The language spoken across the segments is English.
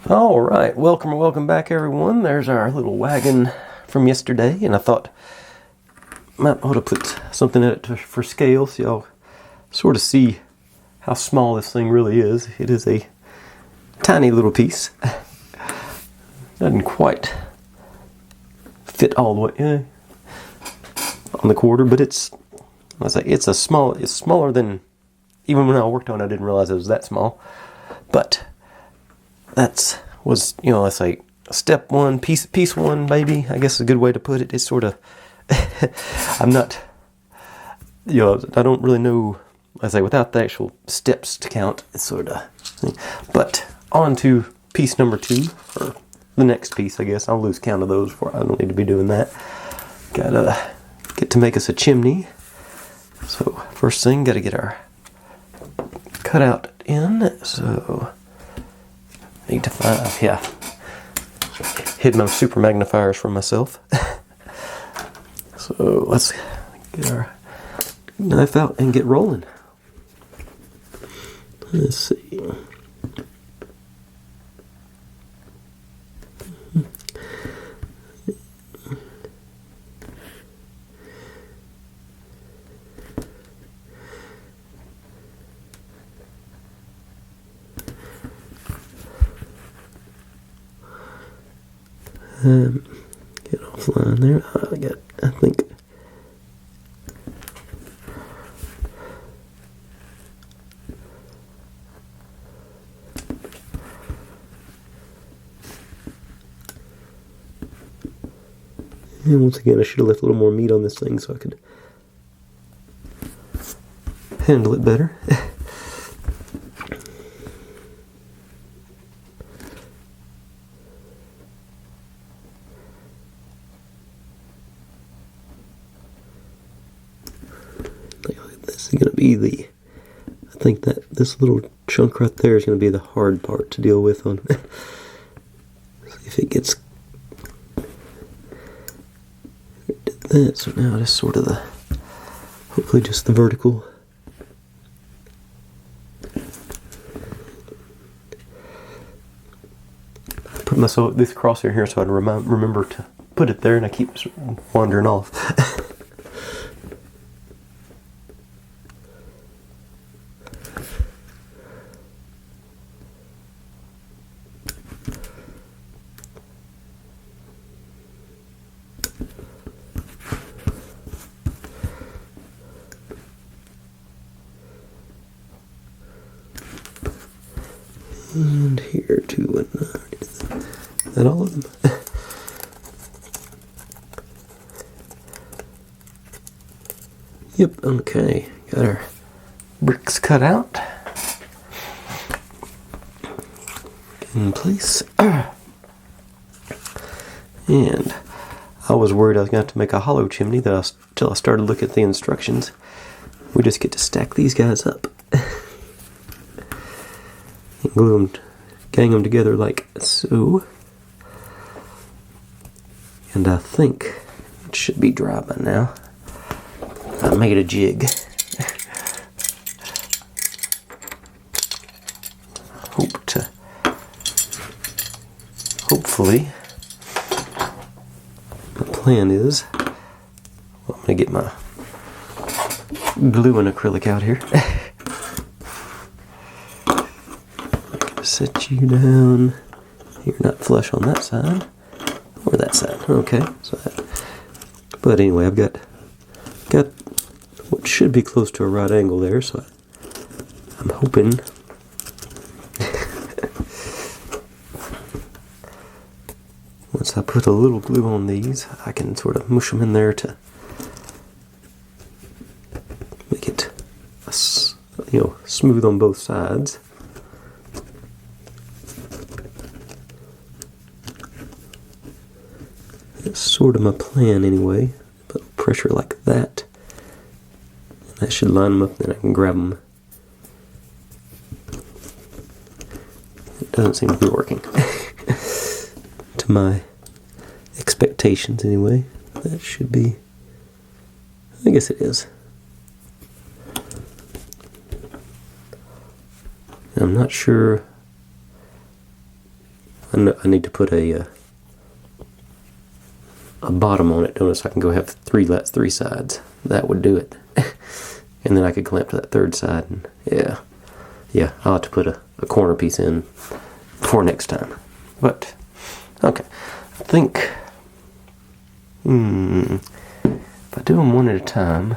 All right, welcome back, everyone. There's our little wagon from yesterday, and I thought might ought to put something in it for scale, so y'all sort of see how small this thing really is. It is a tiny little piece. Doesn't quite fit all the way on the quarter, but it's smaller than, even when I worked on it, I didn't realize it was that small. But let's say step one, piece one, maybe, I guess is a good way to put it. It's sort of, I'm not, I don't really know, without the actual steps to count, it's sort of, but on to piece number 2, or the next piece, I guess. I'll lose count of those before I don't need to be doing that. Gotta get to make us a chimney. So first thing, gotta get our cutout in, so 8 to 5, yeah. Hid my super magnifiers from myself. So let's get our knife out and get rolling. Let's see. Get offline there. I think. And once again, I should have left a little more meat on this thing so I could handle it better. This is going to be I think that this little chunk right there is going to be the hard part to deal with on. See if it gets. Did that, so now just sort of hopefully just the vertical. I put this crosshair here so I'd remember to put it there, and I keep wandering off. And here too, and that all of them. Yep, okay. Got our bricks cut out. In place. And I was worried I was going to have to make a hollow chimney until I started looking at the instructions. We just get to stack these guys up. And glue them, gang them together like so. And I think it should be dry by now. I made a jig. Hopefully, the plan is, I'm going to get my glue and acrylic out here. Set you down. You're not flush on that side or that side. Okay, but anyway, I've got what should be close to a right angle there, so I'm hoping once I put a little glue on these, I can sort of mush them in there to make it smooth on both sides. That's sort of my plan anyway. Put pressure like that. And that should line them up, then I can grab them. It doesn't seem to be working. To my expectations anyway. That should be, I guess it is. I'm not sure I need to put a bottom on it, don't I? So I can go have three sides. That would do it. And then I could clamp to that third side. And yeah, I'll have to put a corner piece in for next time. But, okay. I think, if I do them one at a time,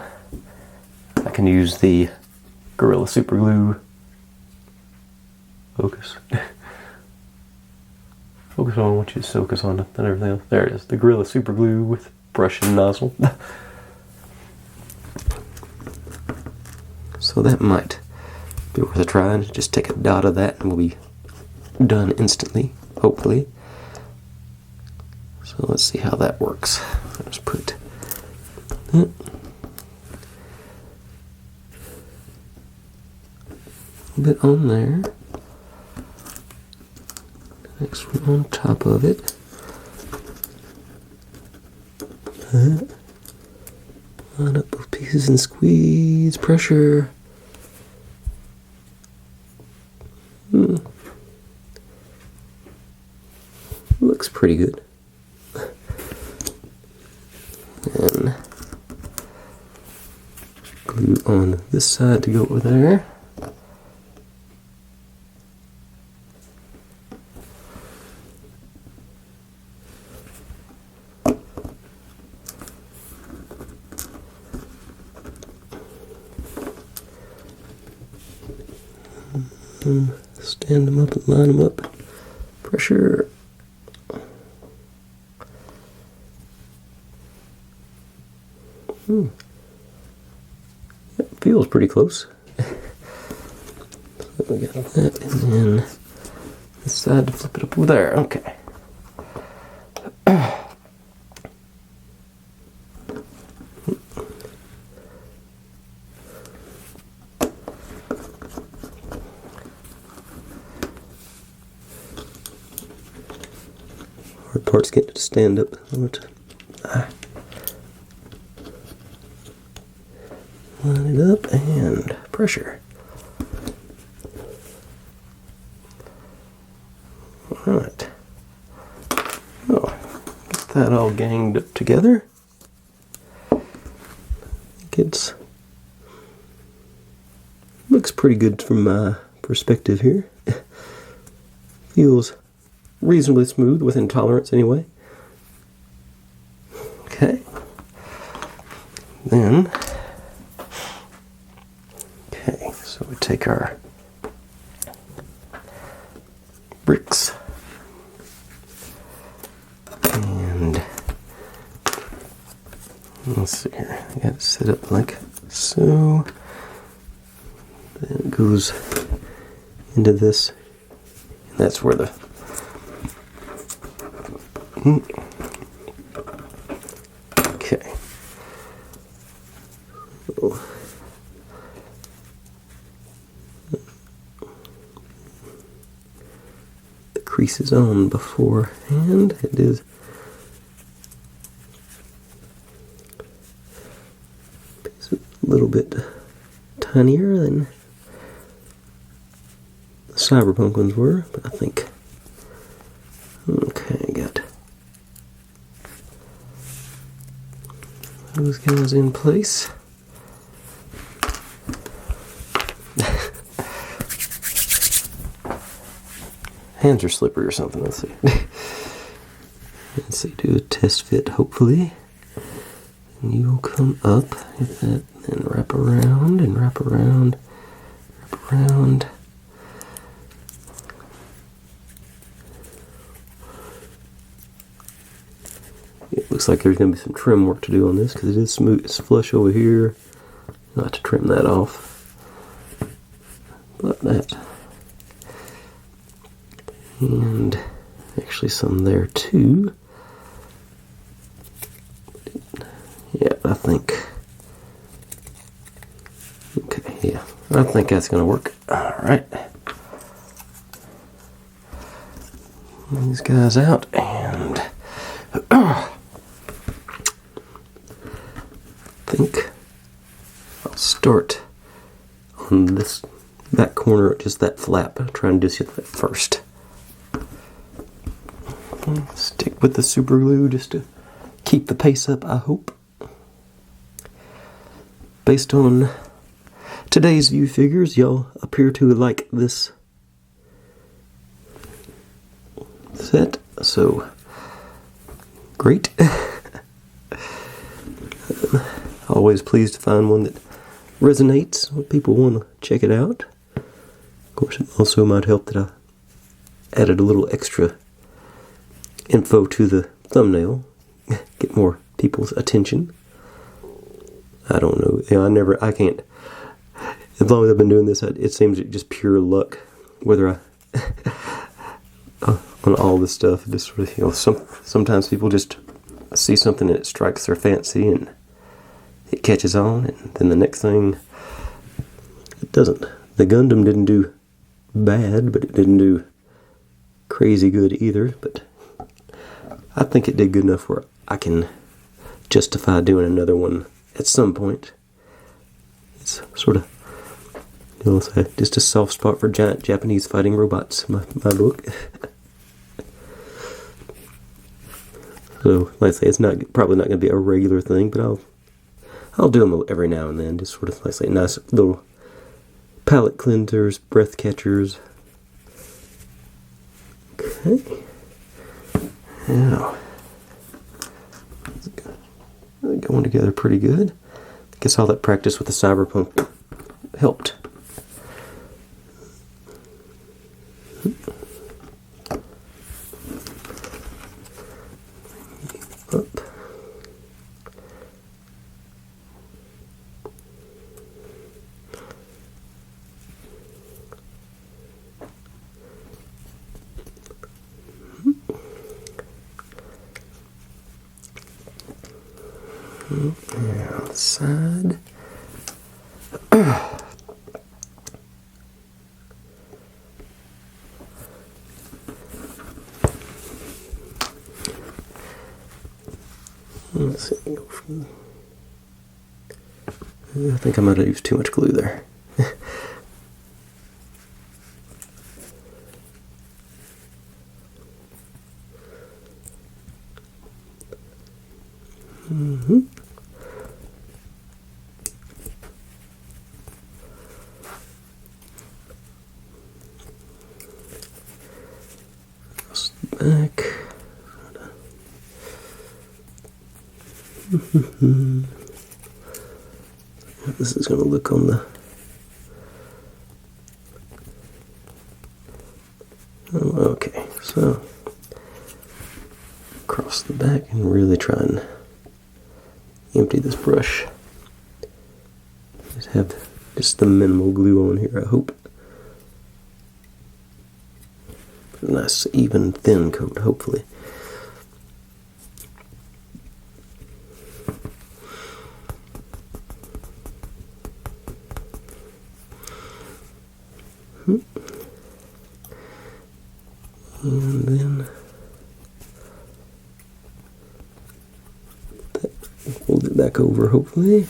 I can use the Gorilla Super Glue. Focus. Focus on what you focus on, and everything else. There it is. The Gorilla Super Glue with brush and nozzle. So that might be worth a try. Just take a dot of that and we'll be done instantly, hopefully. So let's see how that works. Let's put a bit on there. Next one on top of it. Line up both pieces and squeeze. Pressure. Looks pretty good. And glue on this side to go over there. Stand them up and line them up. Pressure. It feels pretty close. So we got that, and then this side to flip it up over there. Okay. Hard part's getting it to stand up. Line it up and pressure. Alright. Oh, get that all ganged up together. I think looks pretty good from my perspective here. Feels reasonably smooth, within tolerance anyway. Okay. Then, so we take our bricks and let's see here. I got it set up like so. Then it goes into this, and that's where the okay. So, the crease is on beforehand. It is a little bit tinier than the Cyberpunk ones were, but I think okay, got those guys in place. Hands are slippery or something. Let's see. Let's see. Do a test fit, hopefully. And you will come up, hit that, then wrap around and wrap around, wrap around. It looks like there's going to be some trim work to do on this because it is smooth. It's flush over here. I'll have to trim that off. But that. And actually some there too. Yeah, I think. Okay, yeah. I think that's going to work. Alright. These guys out and I think I'll start on that corner, just that flap. I'm trying to do that first. Stick with the super glue just to keep the pace up, I hope. Based on today's view figures, y'all appear to like this set, so great. Always pleased to find one that resonates when people want to check it out. Of course, it also might help that I added a little extra info to the thumbnail, get more people's attention. I don't know. I can't. As long as I've been doing this, it seems just pure luck. Whether I on all this stuff, just really, sometimes people just see something and it strikes their fancy and it catches on, and then the next thing it doesn't. The Gundam didn't do bad, but it didn't do crazy good either. But I think it did good enough where I can justify doing another one at some point. It's sort of, just a soft spot for giant Japanese fighting robots, my book. So, like I say, it's probably not going to be a regular thing, but I'll do them every now and then, just sort of, like I say, nice little palate cleansers, breath catchers. Okay. Now, going together pretty good. I guess all that practice with the Cyberpunk helped. Up. Now the side. Let's see. I think I might have used too much glue there. Back. This is going to look on the... Okay, so across the back and really try and empty this brush. Just have just the minimal glue on here, I hope. A nice even thin coat, hopefully. And then fold it back over, hopefully.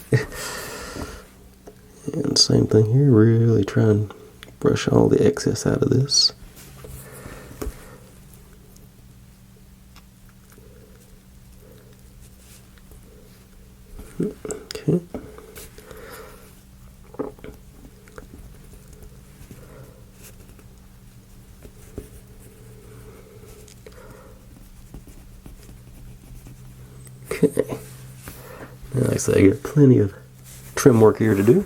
And same thing here, really try and brush all the excess out of this. Okay. Okay. Now, like I said, I got plenty of trim work here to do.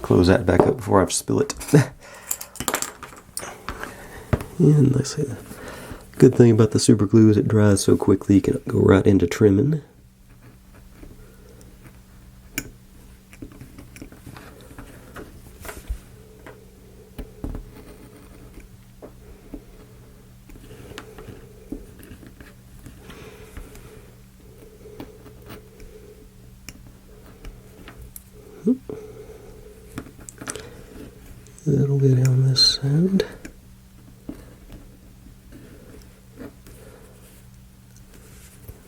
Close that back up before I spill it. And like I say, the good thing about the super glue is it dries so quickly you can go right into trimming. A little bit on this side.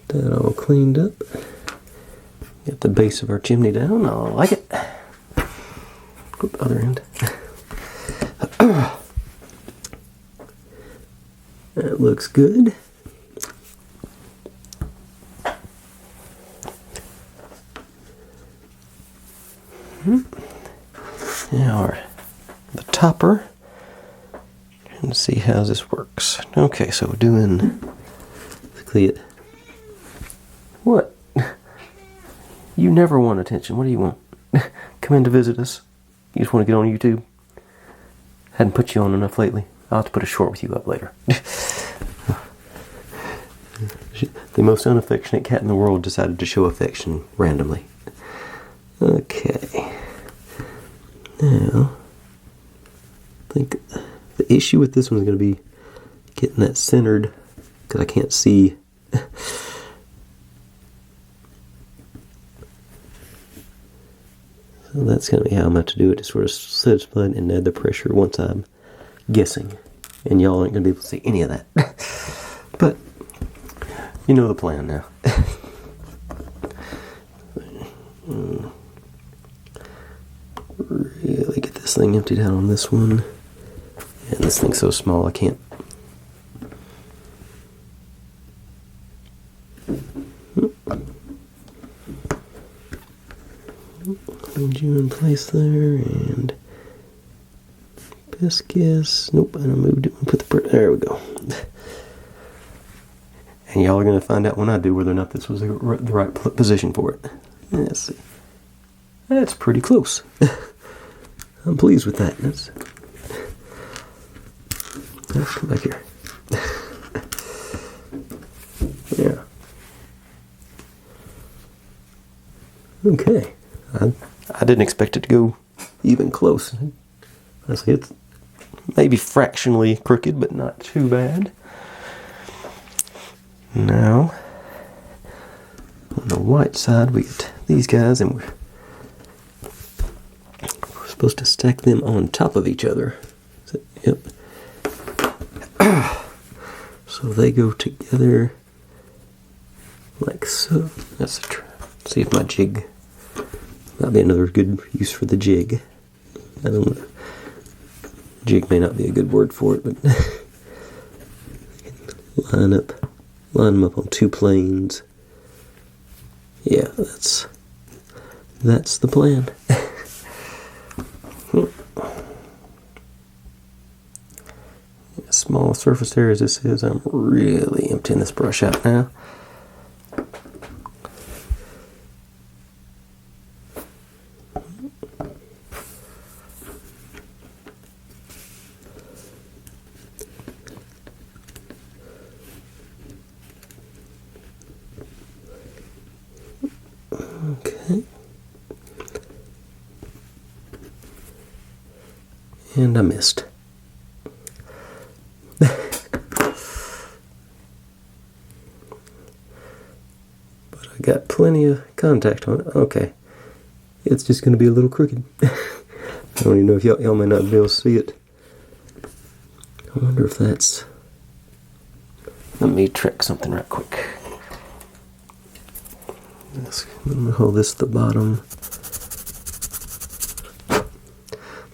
That all cleaned up. Got the base of our chimney down. I like it. Oop, other end. That looks good. Now the topper. And see how this works. Okay, so doing basically it. What? You never want attention. What do you want? Come in to visit us. You just want to get on YouTube? Hadn't put you on enough lately. I'll have to put a short with you up later. The most unaffectionate cat in the world decided to show affection randomly. Okay. Now, I think the issue with this one is going to be getting that centered, because I can't see. So that's going to be how I'm going to do it, to sort of set its blood and add the pressure once I'm guessing. And y'all aren't going to be able to see any of that. But, you know the plan now. Really get this thing emptied out on this one. And this thing's so small I can't. Hold you in place there, and Piscus. Nope, I moved it and put the there we go. And y'all are going to find out when I do whether or not this was the right position for it. Let's see. That's pretty close. I'm pleased with that. Let's come back here. Yeah. Okay. I didn't expect it to go even close. Honestly, it's maybe fractionally crooked, but not too bad. Now, on the white side, we get these guys, and we're supposed to stack them on top of each other. Yep. So they go together like so. That's the try. See if my jig. That'd be another good use for the jig. I don't know. Jig may not be a good word for it, but line them up on two planes. Yeah, that's the plan. As small a surface area as this is, I'm really emptying this brush out now. Okay. And I missed. But I got plenty of contact on it. Okay. It's just going to be a little crooked. I don't even know if y'all may not be able to see it. I wonder if that's... Let me trick something right quick. I'm going to hold this at the bottom.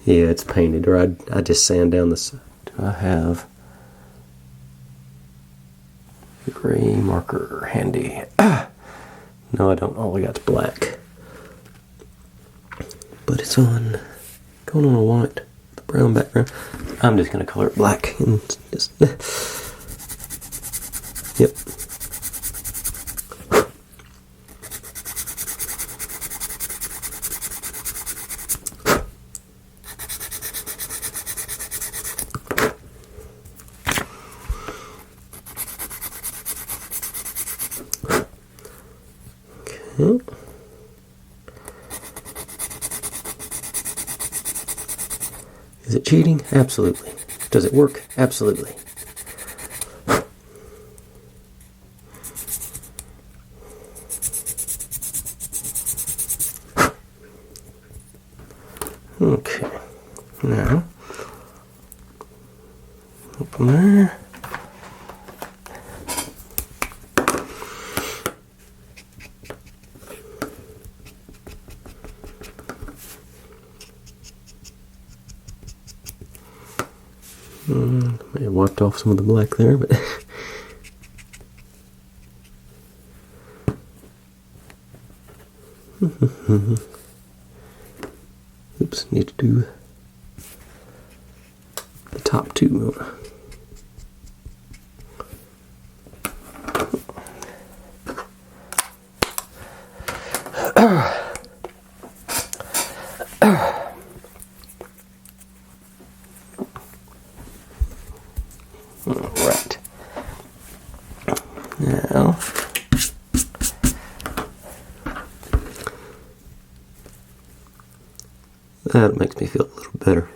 Yeah, it's painted, or I just sand down the side. Do I have a gray marker handy? No, I don't. All I got's black. But it's going on a white, the brown background. I'm just going to color it black and just... Yep. Okay. Is it cheating? Absolutely. Does it work? Absolutely. Okay. Now, open there. May have wiped off some of the black there, but oops, need to do the top two. Alright. Now, that makes me feel a little better.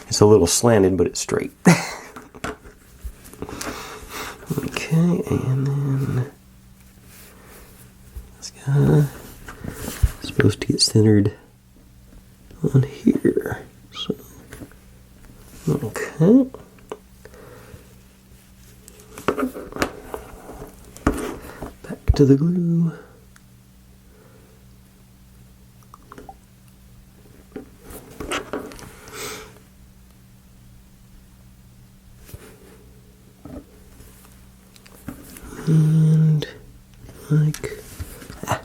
It's a little slanted, but it's straight. Okay, and then this guy is supposed to get centered on here. So, okay. Back to the glue. And like that.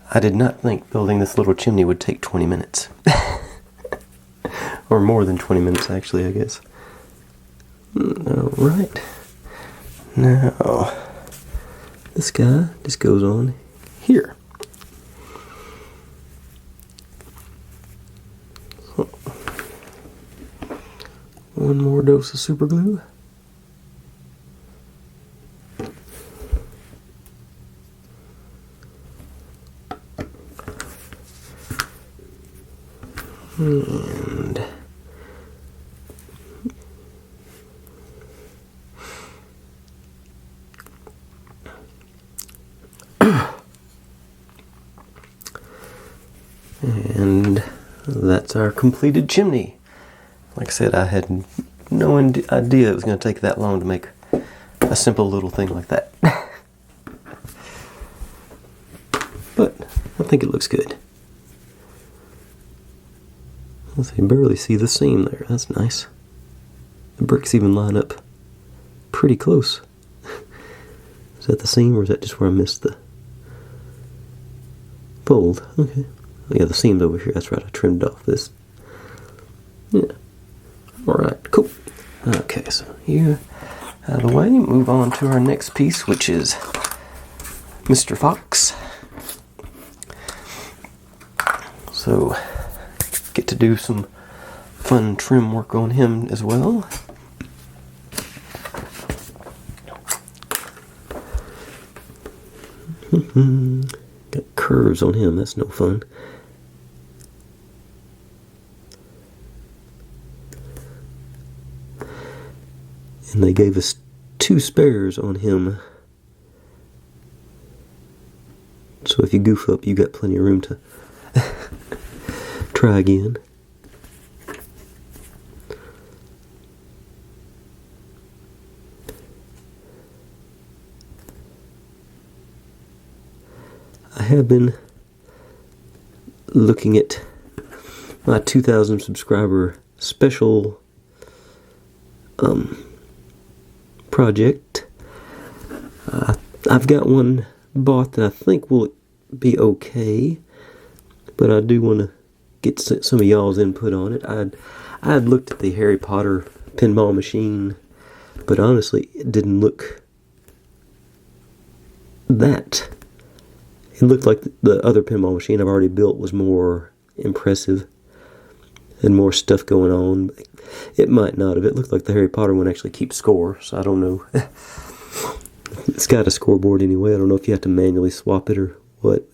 I did not think building this little chimney would take 20 minutes. Or more than 20 minutes, actually, I guess. Alright. Now, this guy just goes on here. One more dose of super glue. And and that's our completed chimney. Like I said, I had no idea it was going to take that long to make a simple little thing like that. But I think it looks good. You barely see the seam there. That's nice. The bricks even line up pretty close. Is that the seam, or is that just where I missed the fold? Okay. Yeah, the seam's over here. That's right. I trimmed off this. Yeah. Alright, cool. Okay, so here, out of the way, move on to our next piece, which is Mr. Fox. So, get to do some fun trim work on him as well. Got curves on him, that's no fun. And they gave us 2 spares on him. So if you goof up, you got plenty of room to try again. I have been looking at my 2,000 subscriber special project. I've got one bought that I think will be okay, but I do want to get some of y'all's input on it. I had looked at the Harry Potter pinball machine, but honestly, it didn't look that. It looked like the other pinball machine I've already built was more impressive and more stuff going on. It might not have. It looked like the Harry Potter one actually keeps score, so I don't know. It's got a scoreboard anyway. I don't know if you have to manually swap it or what.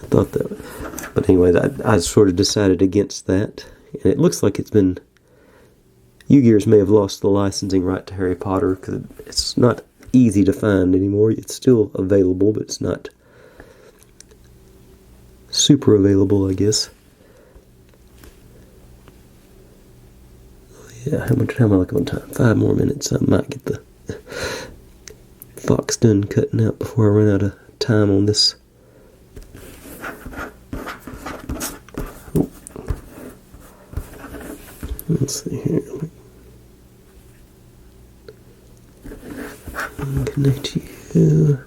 I thought that. But anyway, I sort of decided against that. And it looks like it's been... U-Gears may have lost the licensing right to Harry Potter, because it's not easy to find anymore. It's still available, but it's not super available, I guess. Yeah, how much time am I looking on time? 5 more minutes. I might get the Fox done cutting out before I run out of time on this. Oh. Let's see here. Connect you.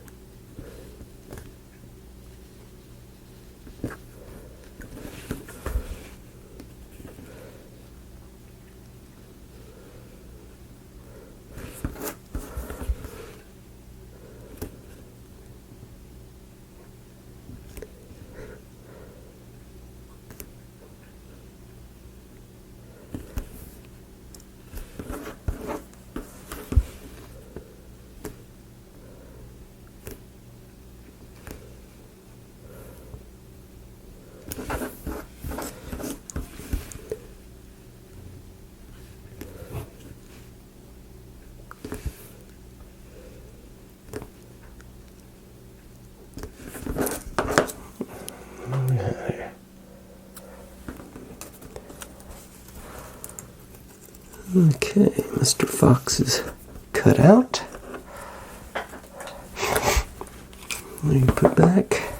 Okay, Mr. Fox is cut out. Let me put back.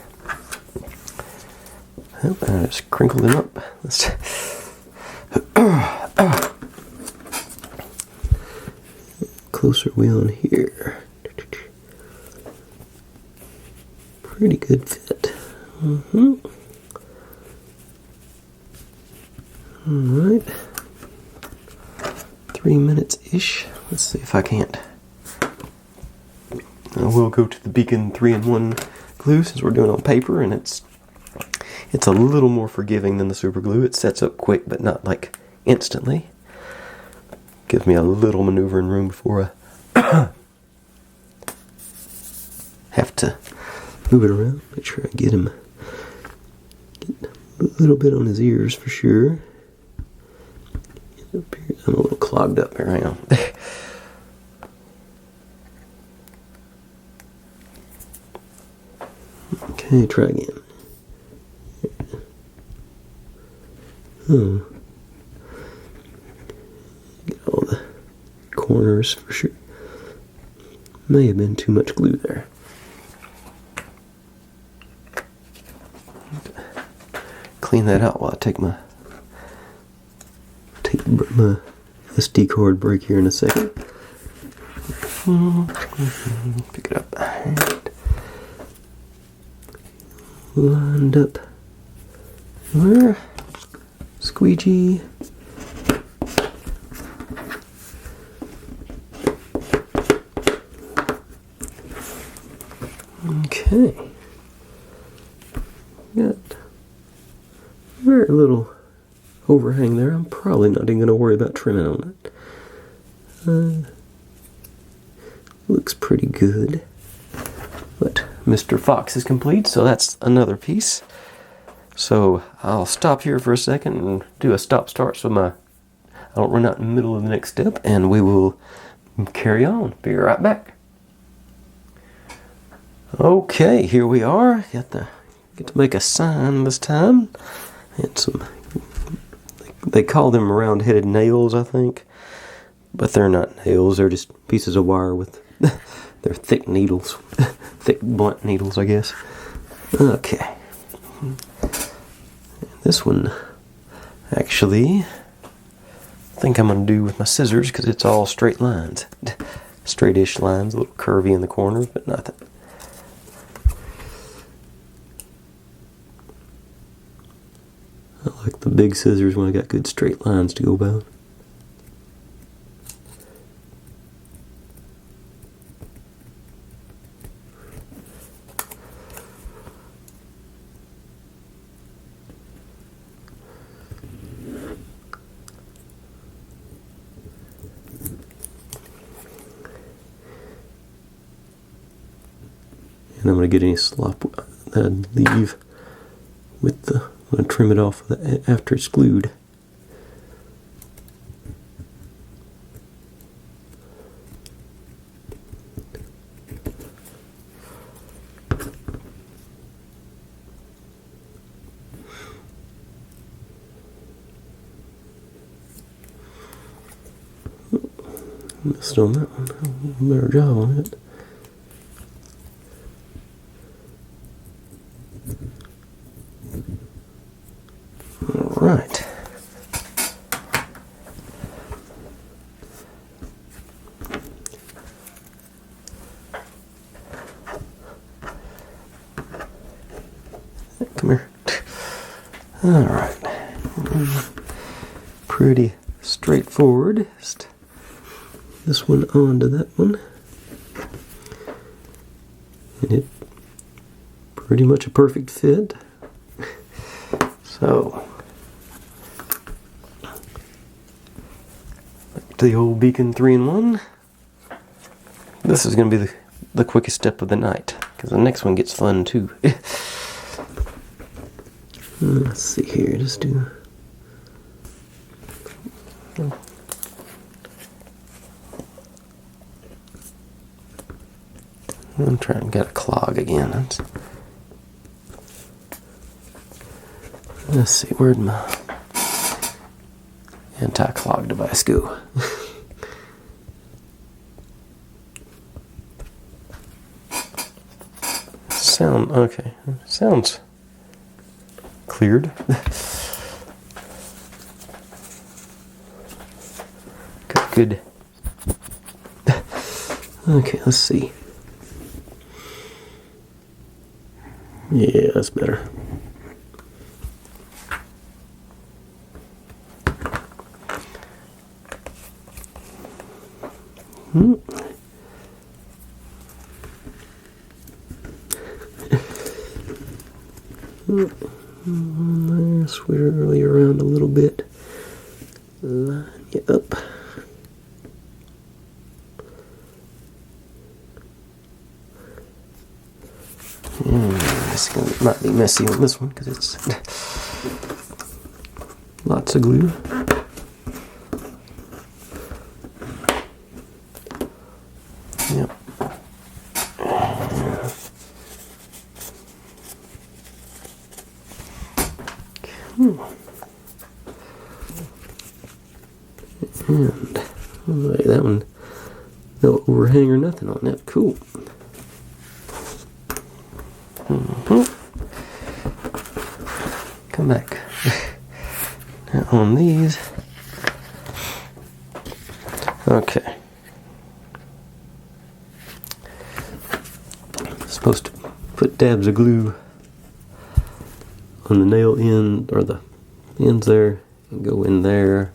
Oh, I just crinkled him up. Let's closer we on here. Pretty good fit. Alright. 3 minutes-ish. Let's see if I can't. I will go to the Beacon 3-in-1 glue since we're doing it on paper, and it's a little more forgiving than the super glue. It sets up quick, but not like instantly. Gives me a little maneuvering room before I have to move it around. Make sure I get a little bit on his ears for sure. I'm a little clogged up here. Hang on. Okay, try again. Get all the corners for sure. May have been too much glue there. Clean that out while I take my SD card break here in a second. Pick it up. Lined up. Where? Squeegee. Okay. Got very little overhang there. I'm probably not even going to worry about trimming on it. Looks pretty good. But Mr. Fox is complete, so that's another piece. So I'll stop here for a second and do a stop-start so I don't run out in the middle of the next step, and we will carry on. Be right back. Okay, here we are. Get to make a sign this time. And some, they call them round-headed nails, I think. But they're not nails, they're just pieces of wire with, they're thick needles. Thick, blunt needles, I guess. Okay. This one, actually, I think I'm going to do with my scissors because it's all straight lines. Straight-ish lines, a little curvy in the corners, but nothing. I like the big scissors when I got good straight lines to go by. And I'm going to get any slop that I leave with the, I'm going to trim it off after it's glued. Missed on that one. Better job on it. Alright. Pretty straightforward. Just this one onto that one. And it pretty much a perfect fit. So back to the old Beacon 3-in-1. This is going to be the quickest step of the night, because the next one gets fun too. Let's see here, just do... I'm trying to get a clog again. Let's see, where'd my anti-clog device go? Okay. Sounds cleared. Good. Okay, let's see. Yeah, that's better. Swirly around a little bit. Line you up. This might be messy on this one because it's lots of glue. Yep. And look at that one. No overhang or nothing on that. Cool. Come back. Now on these. Okay. Supposed to put dabs of glue on the nail end, or the ends there, and go in there,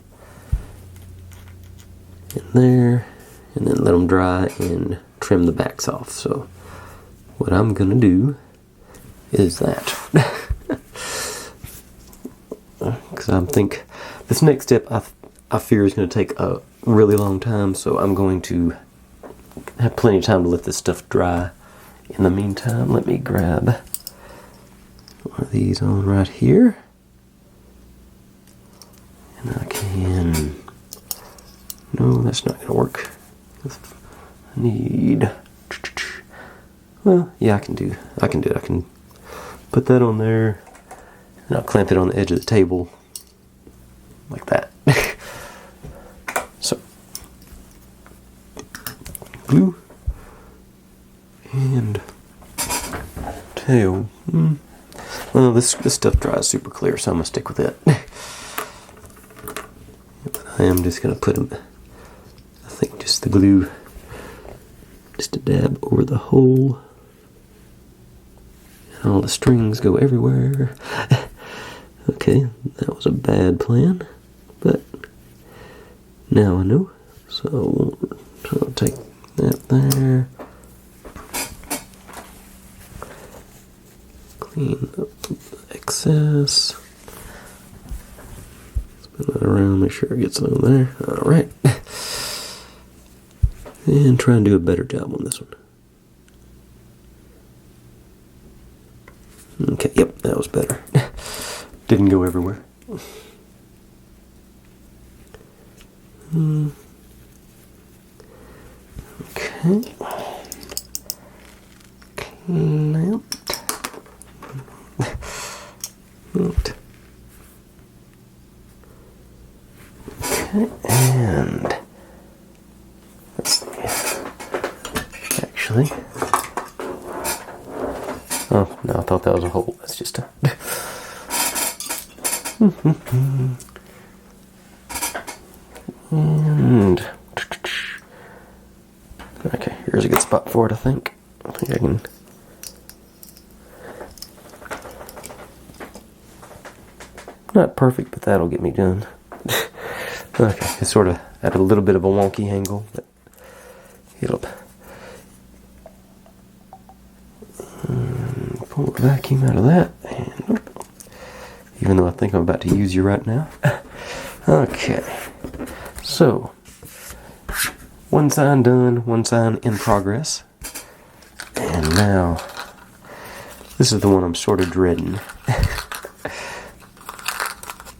and then let them dry and trim the backs off. So what I'm gonna do is that. Because I think this next step I fear is going to take a really long time, so I'm going to have plenty of time to let this stuff dry. In the meantime, let me grab one of these on right here, and I can... No, that's not going to work. I need... Well, yeah, I can do it. I can put that on there, and I'll clamp it on the edge of the table, like that. So, glue and tail. Well, this stuff dries super clear, so I'm gonna stick with it. But I am just gonna put them. I think just the glue, just a dab over the hole. All the strings go everywhere. Okay, that was a bad plan, but now I know. So I'll take that there. Clean up the excess. Spin that around, make sure it gets on there. Alright. And try and do a better job on this one. Okay, yep, that was better. Didn't go everywhere. Okay. Clamped. Okay, and let's see. Actually. Oh, no, I thought that was a hole. That's just a... And... Okay, here's a good spot for it, I think. I think I can... Not perfect, but that'll get me done. Okay, it's sort of at a little bit of a wonky angle, but it'll pull the vacuum out of that. And even though I think I'm about to use you right now. Okay, so one sign done, one sign in progress. And now, this is the one I'm sort of dreading.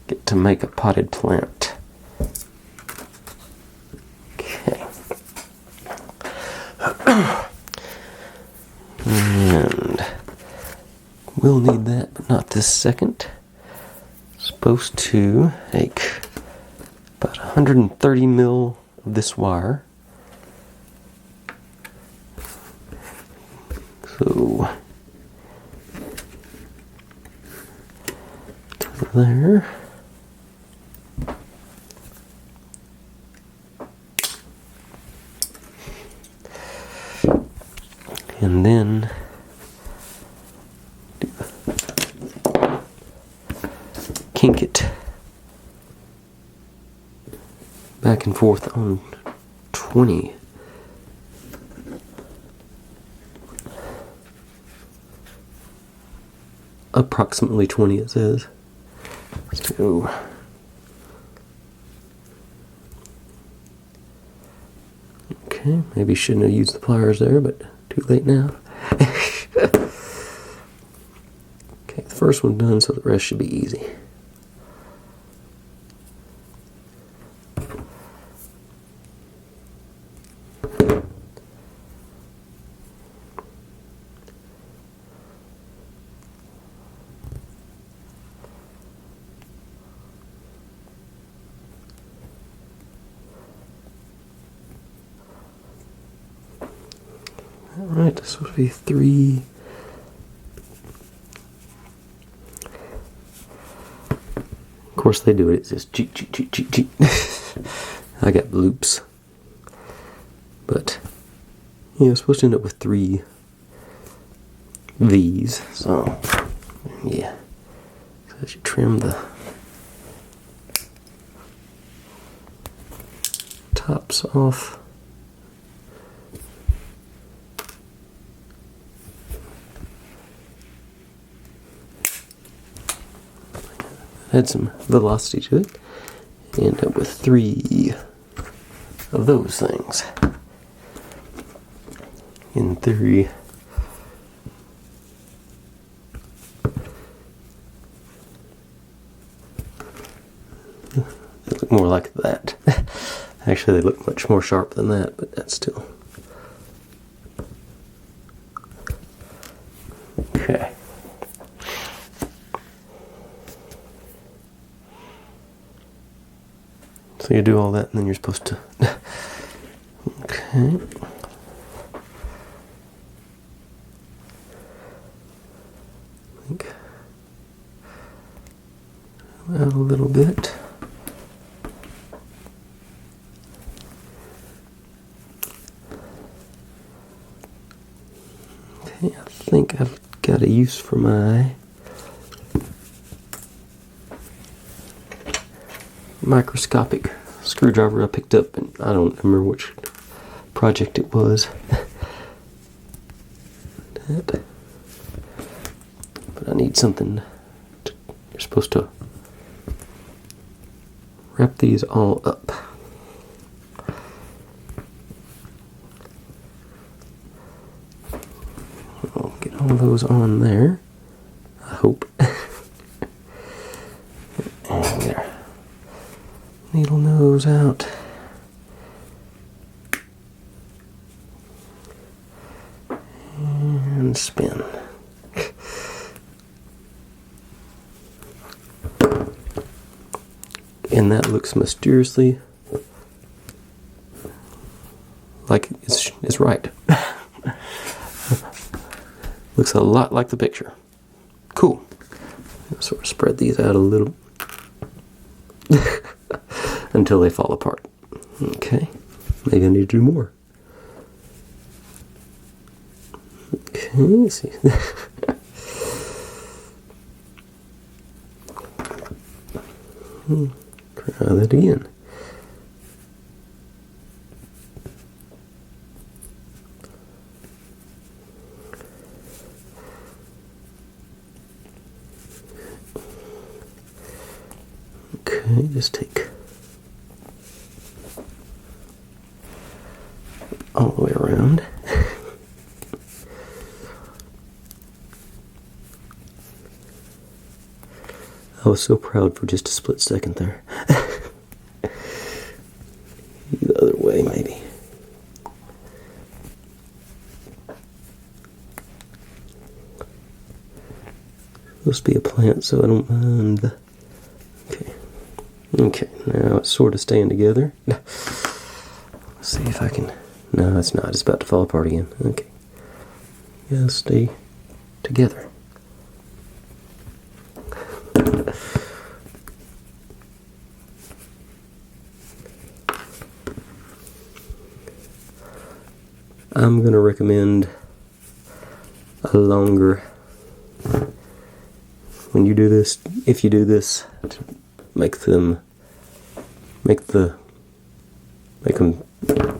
Get to make a potted plant. Okay. And we'll need that, but not this second. Supposed to take about 130 mil of this wire. So to there. And then kink it back and forth on 20. Approximately 20 it says. So okay, maybe shouldn't have used the pliers there, but too late now. Okay, the first one done, so the rest should be easy. Alright, this would be 3. Of course they do it, it says cheat, cheat, cheat, cheat, cheat. I got loops. But, yeah, I'm supposed to end up with 3 V's, so, yeah. So I should trim the tops off. Add some velocity to it. End up with 3 of those things. In theory, they look more like that. Actually, they look much more sharp than that, but that's still. Okay. So you do all that, and then you're supposed to. Okay. Out a little bit. Okay, I think I've got a use for my microscopic screwdriver I picked up, and I don't remember which project it was. But I need something. You're supposed to wrap these all up. I'll get all those on there, I hope. And there. Needle nose out. And spin. And that looks mysteriously like it's right. Looks a lot like the picture. Cool. I'll sort of spread these out a little until they fall apart. Okay. Maybe I need to do more. Okay, let's see. Try that again. Okay, just take all the way around. I was so proud for just a split second there. The other way, maybe. Supposed to be a plant, so I don't mind the... Okay, now it's sort of staying together. Let's see if I can... No, it's not. It's about to fall apart again. Okay. Yeah, stay together. I'm going to recommend a longer... When you do this, if you do this, make them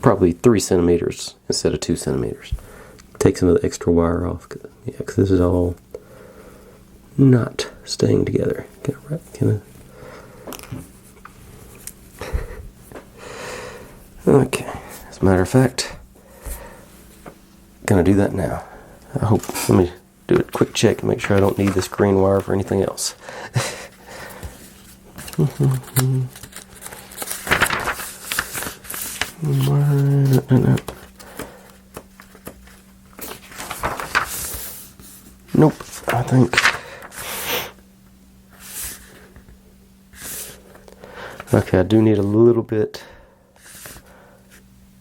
probably 3 centimeters instead of 2 centimeters. Take some of the extra wire off, because this is all not staying together. Okay, as a matter of fact, gonna do that now. Let me do a quick check and make sure I don't need this green wire for anything else. Nope, I think. Okay, I do need a little bit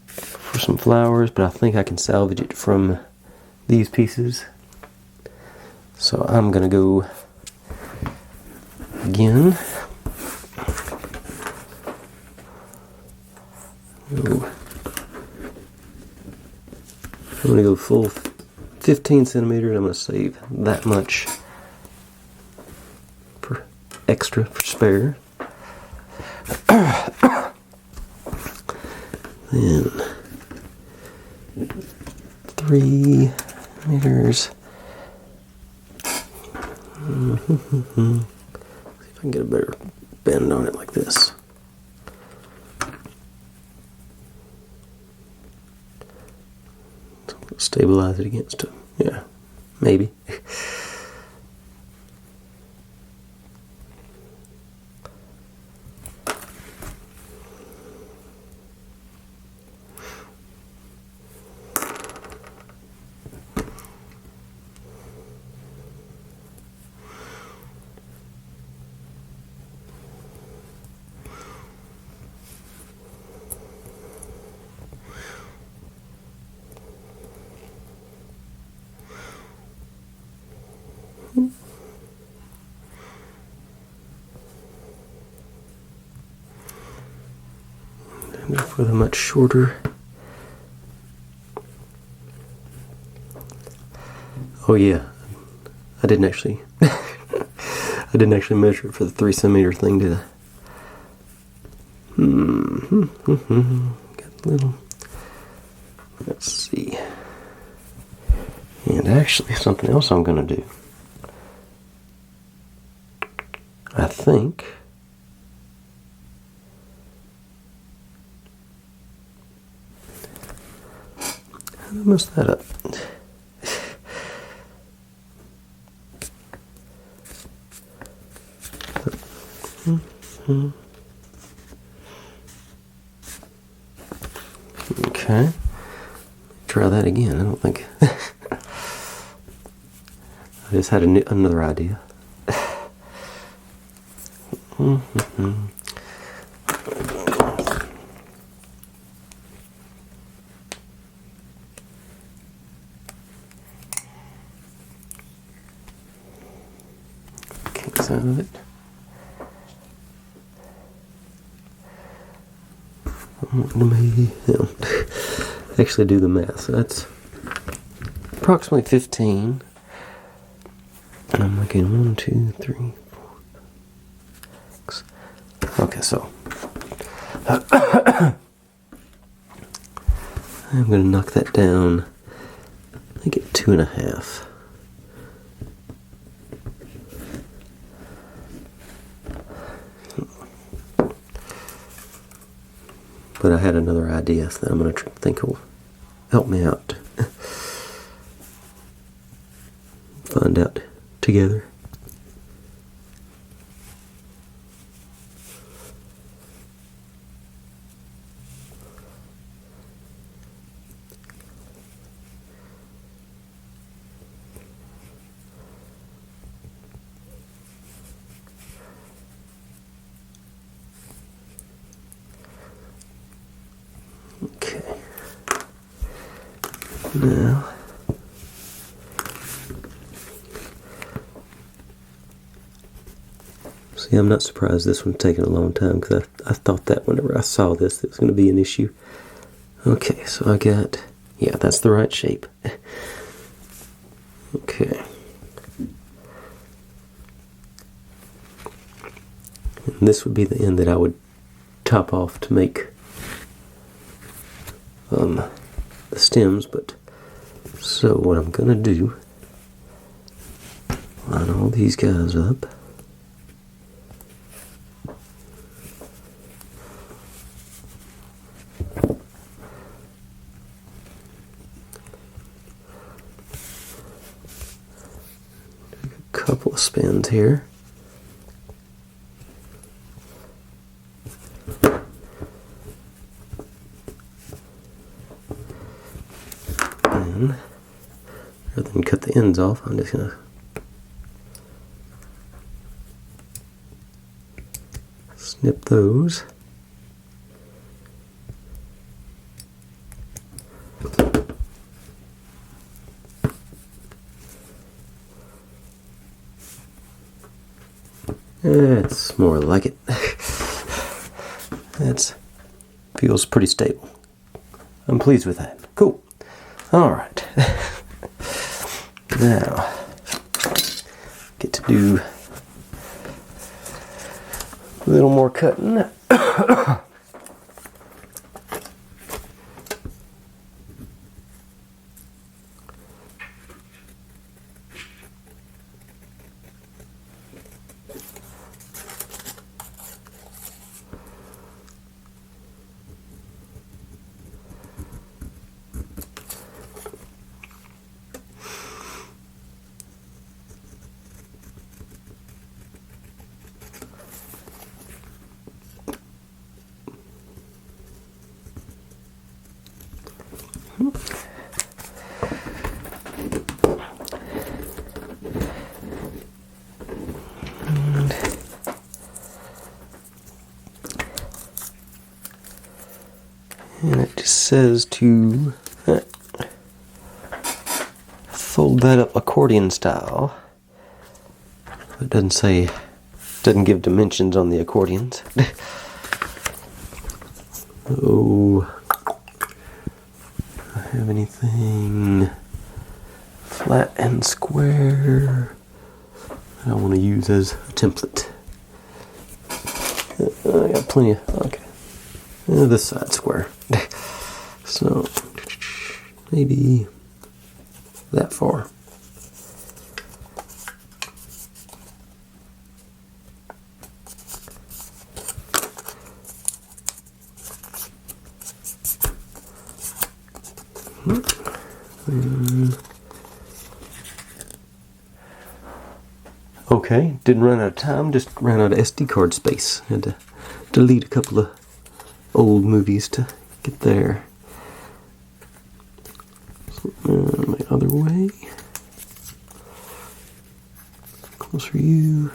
for some flowers, but I think I can salvage it from these pieces. So I'm gonna go again. I'm going to go full 15 centimeters. I'm going to save that much for extra, for spare. Then 3 meters. See if I can get a better bend on it like this. Stabilize it against it. Yeah, maybe. For the much shorter. Oh yeah, I didn't actually measure it for the 3 centimeter thing, did I? Got a little. Let's see. And actually, something else I'm gonna do. I think. I messed that up. Okay. Try that again. I don't think. I just had another idea. Kinks out of it. Actually do the math. So that's approximately 15. And I'm looking 1, 2, 3, 4, 6. So I'm going to knock that down. I get 2.5. But I had another idea that I'm going to think will help me out. Find out together. Okay. Now, see, I'm not surprised this one's taking a long time, because I thought that whenever I saw this, it was going to be an issue. Okay, so I got, yeah, that's the right shape. Okay. And this would be the end that I would top off to make the stems, but so what I'm gonna do, line all these guys up. A couple of spins here. And rather than cut the ends off, I'm just gonna snip those. It's more like it. It feels pretty stable. I'm pleased with that. Cool. Alright. Now, get to do a little more cutting. And it just says to fold that up accordion style. It doesn't say, doesn't give dimensions on the accordions. Oh, I have anything flat and square I don't want to use as a template. I got plenty of, okay. This side square. So, maybe that far. Okay, didn't run out of time, just ran out of SD card space. Had to delete a couple of old movies to get there. So, my other way. Closer you.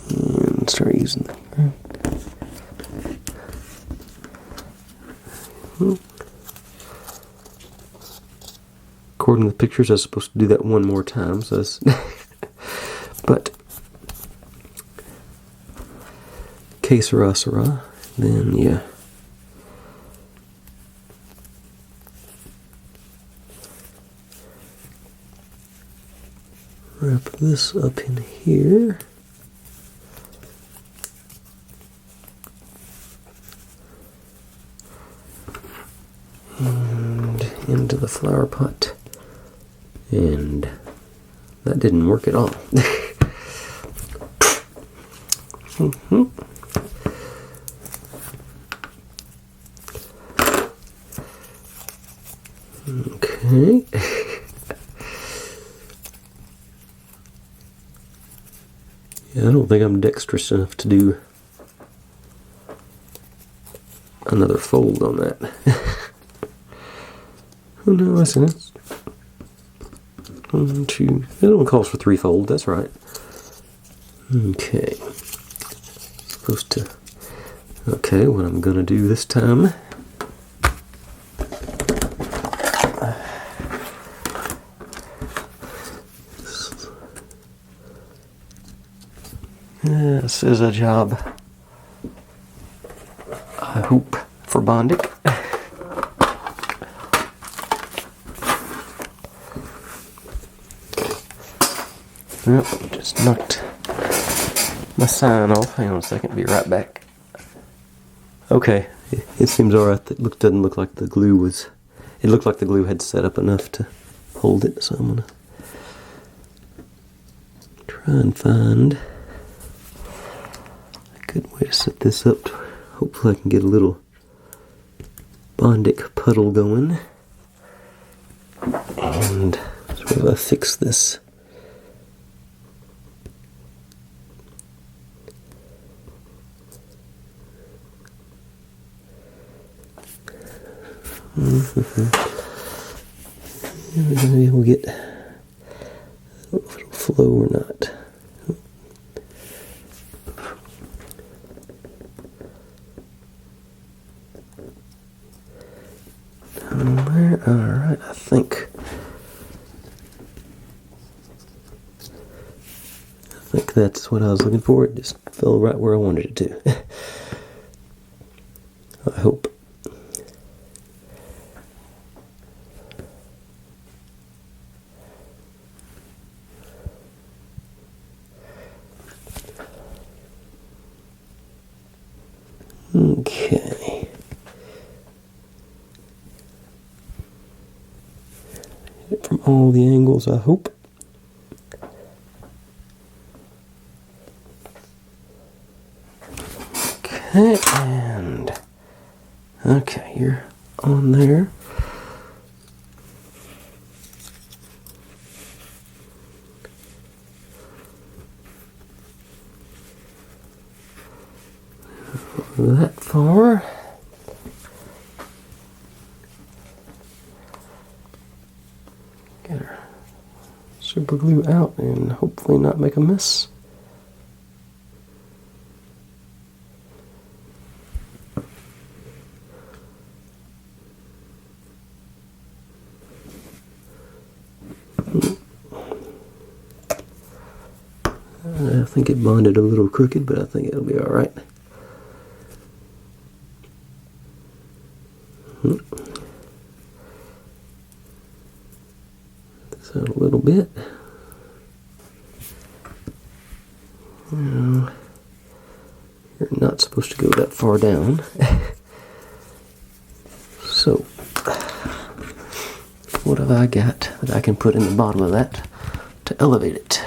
And start using that. According to the pictures, I was supposed to do that one more time, so that's but que sera, sera, then yeah. wrap this up in here. And into the flower pot. And that didn't work at all. Okay. Yeah, I don't think I'm dexterous enough to do another fold on that. Oh no, I see it. 1, 2. That one calls for 3 folds, that's right. Okay. Supposed to. Okay, what I'm gonna do this time. This is a job, I hope, for bonding. Yep, just knocked my sign off. Hang on a second, be right back. Okay, it seems alright. It doesn't look like the glue was. It looked like the glue had set up enough to hold it, so I'm gonna try and find a good way to set this up. Hopefully I can get a little Bondic puddle going. And sort of fix this. Maybe we'll get. I don't know if it'll flow or not. Down there. Alright, I think that's what I was looking for. It just fell right where I wanted it to. I hope. Okay. Hit it from all the angles, I hope. Okay, and okay, you're on there. That far. Get our super glue out and hopefully not make a mess. I think it bonded a little crooked, but I think it'll be alright. This out a little bit. Now, you're not supposed to go that far down. So, what have I got that I can put in the bottom of that to elevate it?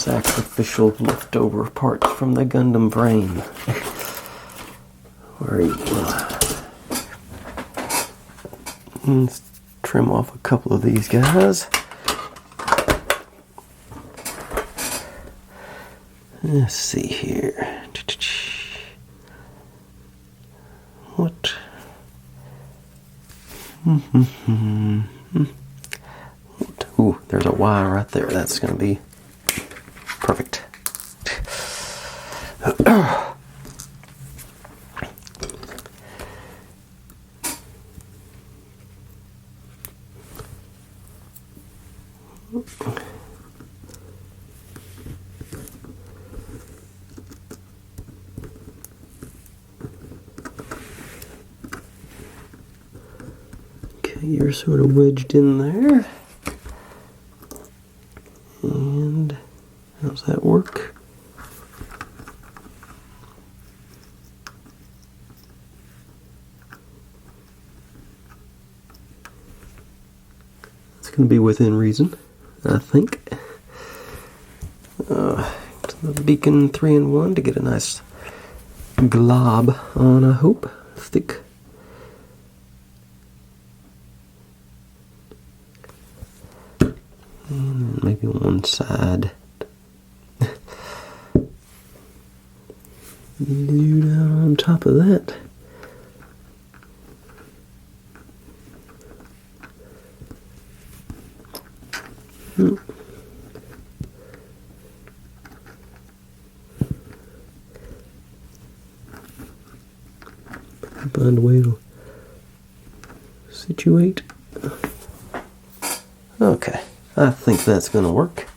Sacrificial leftover parts from the Gundam frame. Where are you? Let's trim off a couple of these guys. Let's see here. What? Ooh, there's a Y right there. That's going to be perfect. you're sort of wedged in there. And how's that work? It's going to be within reason, I think. The beacon 3-in-1 to get a nice glob on, I hope. Thick. And maybe one side. Glue down on top of that. Find a way to situate. Okay, I think that's going to work.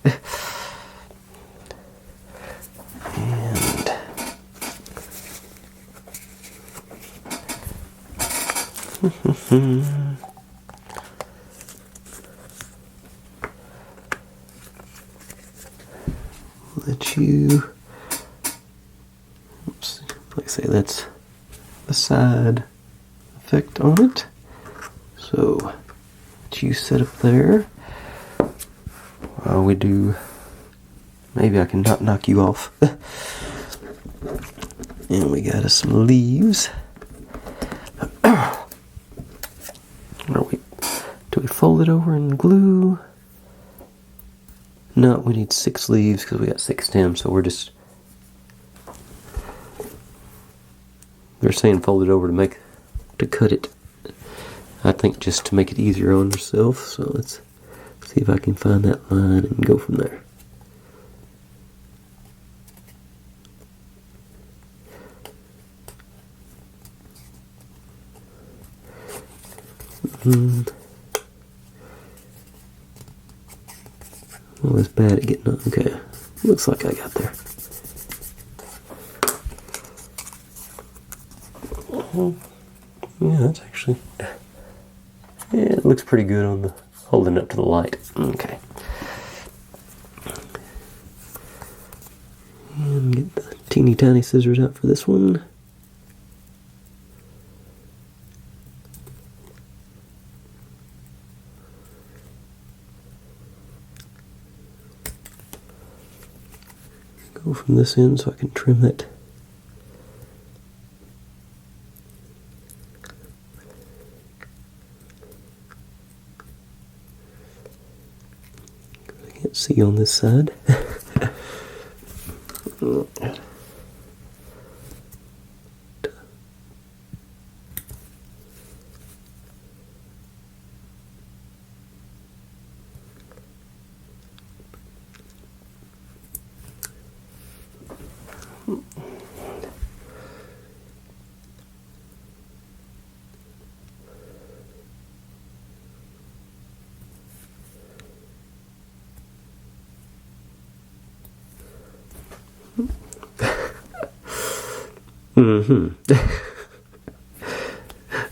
And let you, oops, like I say, that's the side effect on it. So let you set up there while we do, maybe I can not knock you off. And we got us some leaves. Do we fold it over and glue? No, we need 6 leaves because we got 6 stems, so we're just, they're saying fold it over to cut it. I think just to make it easier on yourself. So let's see if I can find that line and go from there. Well, it's bad at getting up. Okay, looks like I got there. Yeah, that's actually, yeah, it looks pretty good on the, holding up to the light. Okay. And get the teeny tiny scissors out for this one. Go from this end so I can trim that. I can't see on this side.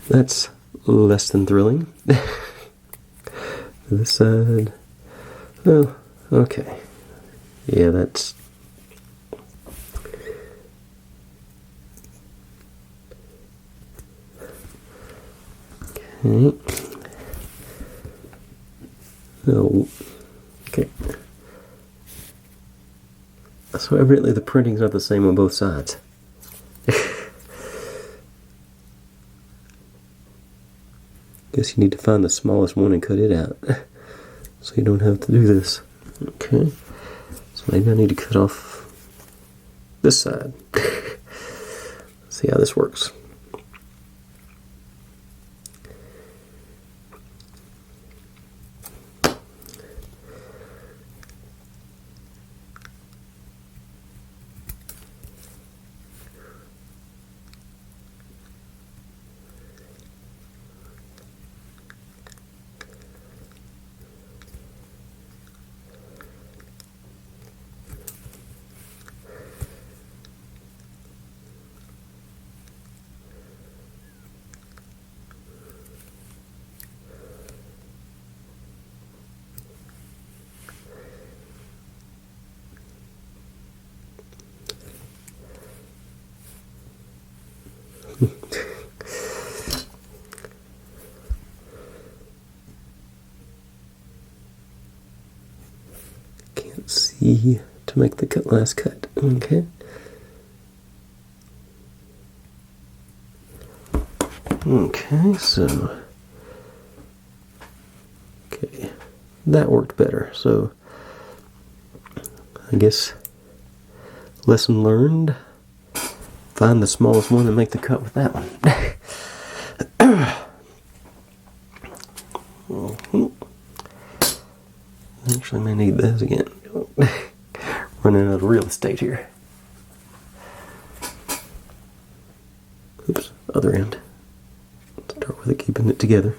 That's less than thrilling. This side. Oh, okay. Yeah, that's. Okay. Oh, okay. So evidently the printing's not the same on both sides. Guess you need to find the smallest one and cut it out, so you don't have to do this. Okay, so maybe I need to cut off this side. See how this works. E to make the last cut. Okay. Okay, so okay, that worked better. So I guess lesson learned. Find the smallest one and make the cut with that one. Actually, may need those again. Running out of real estate here. Oops, other end. Start with it, keeping it together.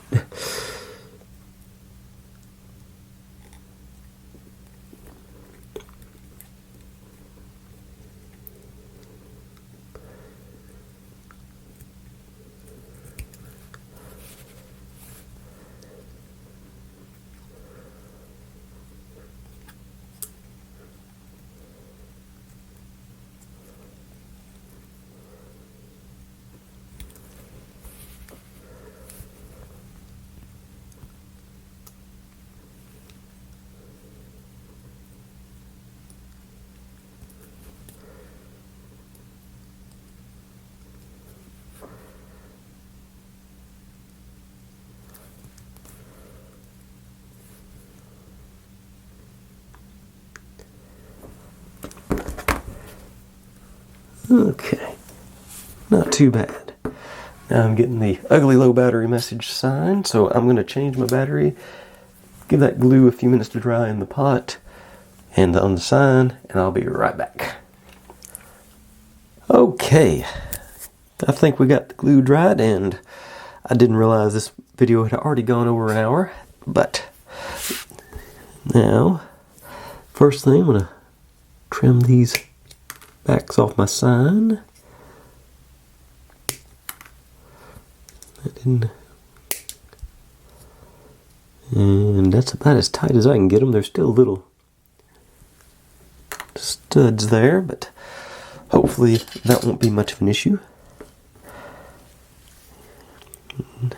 Okay, not too bad. Now I'm getting the ugly low battery message sign, so I'm going to change my battery, give that glue a few minutes to dry in the pot and on the sign, and I'll be right back. Okay, I think we got the glue dried, and I didn't realize this video had already gone over an hour, but now, first thing, I'm going to trim these backs off my sign. And that's about as tight as I can get them. There's still little studs there, but hopefully that won't be much of an issue. And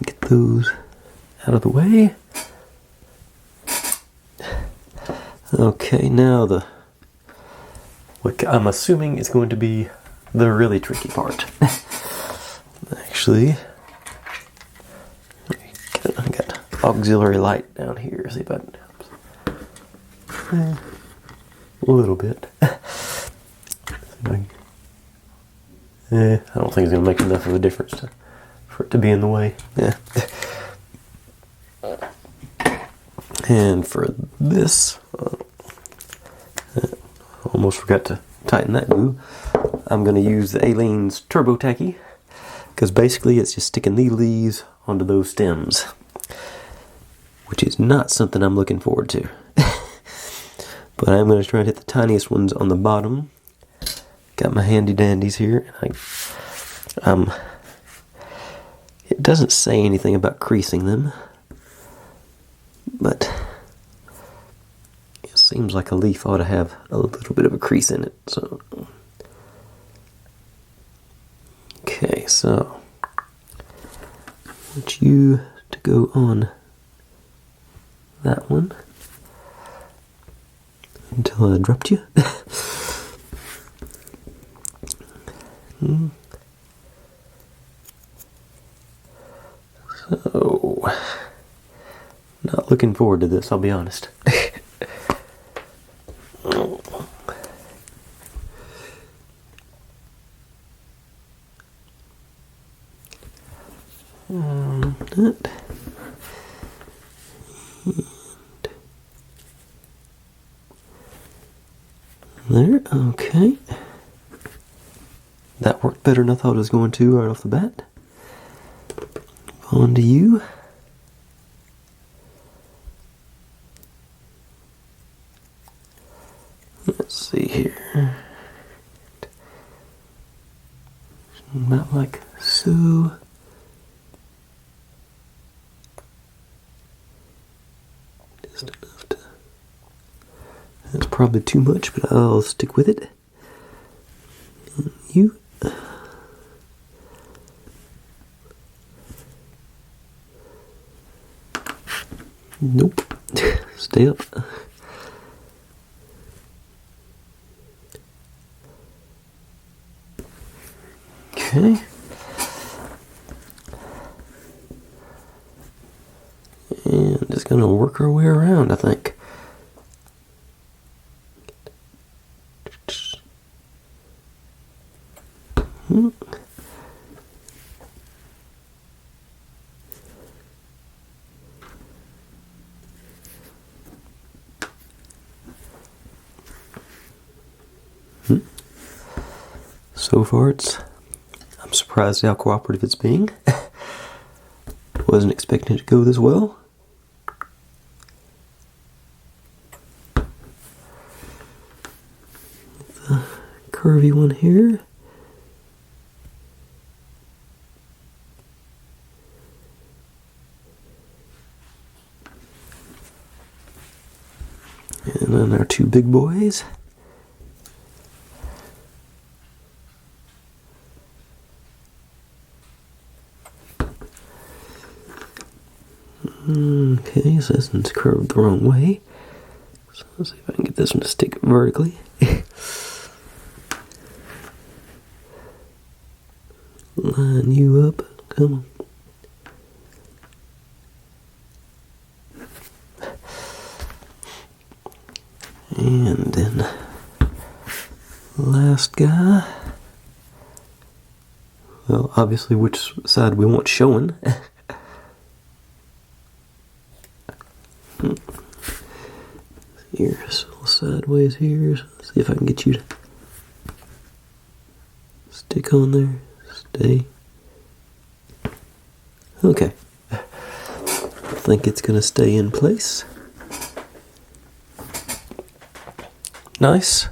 get those out of the way. Okay, now what I'm assuming is going to be the really tricky part. Actually, I got auxiliary light down here. See if I can, a little bit. I don't think it's going to make enough of a difference for it to be in the way. Yeah. And for this, almost forgot to tighten that glue. I'm going to use the Aleene's Turbo Tacky, because basically it's just sticking these leaves onto those stems, which is not something I'm looking forward to. But I'm going to try and hit the tiniest ones on the bottom. Got my handy dandies here. It doesn't say anything about creasing them, but it seems like a leaf ought to have a little bit of a crease in it. So, okay, so I want you to go on that one until I dropped you. So, not looking forward to this, I'll be honest. There, okay. That worked better than I thought it was going to right off the bat. On to you. Let's see here. About like so. Just enough to. That's probably too much, but I'll stick with it. And you. Nope. step. Okay. And just gonna work our way around, I think. So far, I'm surprised how cooperative it's being. Wasn't expecting it to go this well. The curvy one here. And then our two big boys. Okay, so this one's curved the wrong way. So let's see if I can get this one to stick vertically. Line you up. Come on. And then last guy. Well, obviously which side we want showing. Here, so sideways here. So let's see if I can get you to stick on there. Stay. Okay. I think it's gonna stay in place. Nice.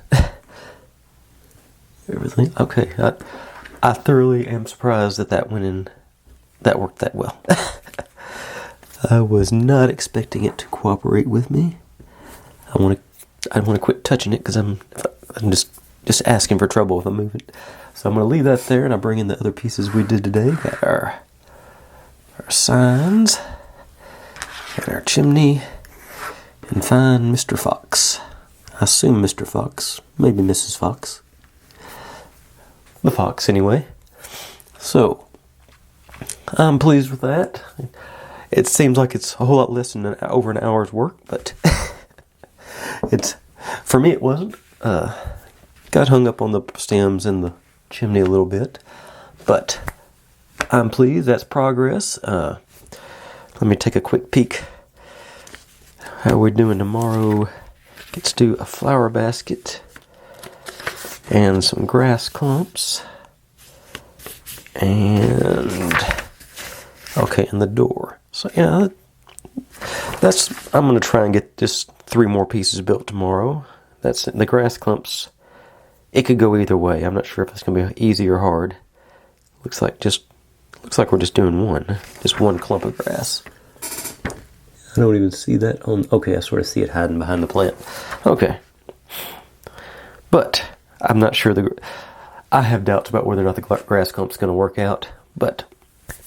Everything. Okay. I thoroughly am surprised that went in. That worked that well. I was not expecting it to cooperate with me. I want to quit touching it because I'm just asking for trouble if I move it. So I'm going to leave that there, and I'll bring in the other pieces we did today. Got our signs, and our chimney, and find Mr. Fox. I assume Mr. Fox, maybe Mrs. Fox. The fox, anyway. So I'm pleased with that. It seems like it's a whole lot less than over an hour's work, but for me it wasn't. Got hung up on the stems and the chimney a little bit, but I'm pleased. That's progress. Let me take a quick peek how we're doing tomorrow. Let's do a flower basket and some grass clumps and the door. So yeah, I'm going to try and get just 3 more pieces built tomorrow. That's it. The grass clumps. It could go either way. I'm not sure if it's going to be easy or hard. Looks like we're just doing just one clump of grass. I don't even see that on. Okay, I sort of see it hiding behind the plant. Okay, but I'm not sure. I have doubts about whether or not the grass clump's going to work out, but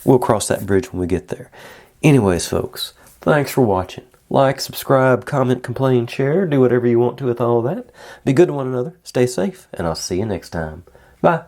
we'll cross that bridge when we get there. Anyways, folks, thanks for watching. Like, subscribe, comment, complain, share, do whatever you want to with all that. Be good to one another, stay safe, and I'll see you next time. Bye.